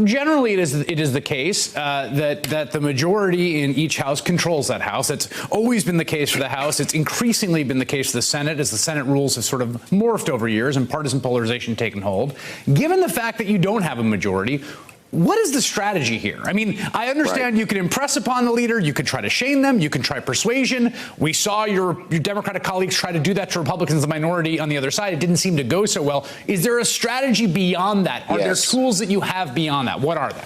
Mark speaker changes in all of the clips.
Speaker 1: Generally, it is the case that the majority in each house controls that house. That's always been the case for the House. It's increasingly been the case for the Senate as the Senate rules have sort of morphed over years and partisan polarization taken hold. Given the fact that you don't have a majority, what is the strategy here? I mean, I understand you could impress upon the leader, you could try to shame them, you can try persuasion. We saw your Democratic colleagues try to do that to Republicans, the minority on the other side. It didn't seem to go so well. Is there a strategy beyond that? Are there tools that you have beyond that? What are they?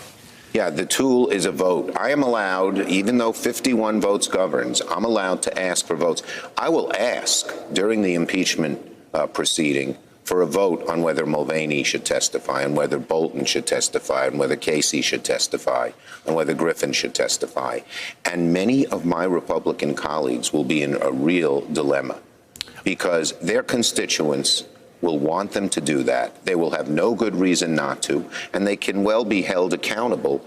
Speaker 2: Yeah, the tool is a vote. I am allowed, even though 51 votes governs, I'm allowed to ask for votes. I will ask during the impeachment proceeding for a vote on whether Mulvaney should testify, and whether Bolton should testify, and whether Casey should testify, and whether Griffin should testify. And many of my Republican colleagues will be in a real dilemma because their constituents will want them to do that. They will have no good reason not to, and they can well be held accountable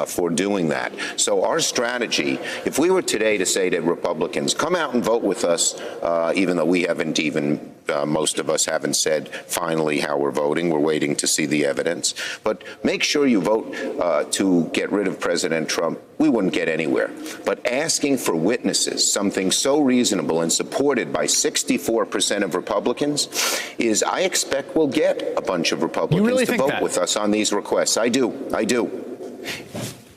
Speaker 2: for doing that. So our strategy, if we were today to say to Republicans, come out and vote with us, even though we haven't even, most of us haven't said finally how we're voting, we're waiting to see the evidence, but make sure you vote to get rid of President Trump, we wouldn't get anywhere. But asking for witnesses, something so reasonable and supported by 64% of Republicans, is I expect we'll get a bunch of Republicans to vote with us on these requests. I do.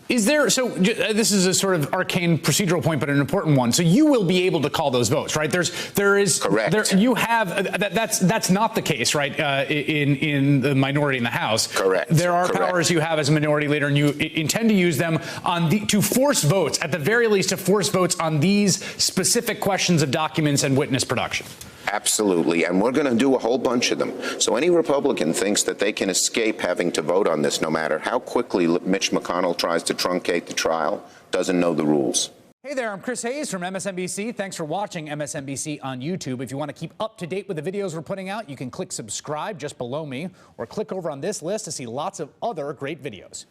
Speaker 1: Is there, so this is a sort of arcane procedural point, but an important one. So you will be able to call those votes, right? There is
Speaker 2: correct.
Speaker 1: You have that's not the case, right? In the minority in the House,
Speaker 2: correct.
Speaker 1: There are powers you have as a minority leader, and you intend to use them to force votes, at the very least, to force votes on these specific questions of documents and witness production.
Speaker 2: Absolutely, and we're going to do a whole bunch of them. So any Republican thinks that they can escape having to vote on this, no matter how quickly Mitch McConnell tries to truncate the trial, doesn't know the rules.
Speaker 1: Hey there, I'm Chris Hayes from MSNBC. Thanks for watching MSNBC on YouTube. If you want to keep up to date with the videos we're putting out, you can click subscribe just below me, or click over on this list to see lots of other great videos.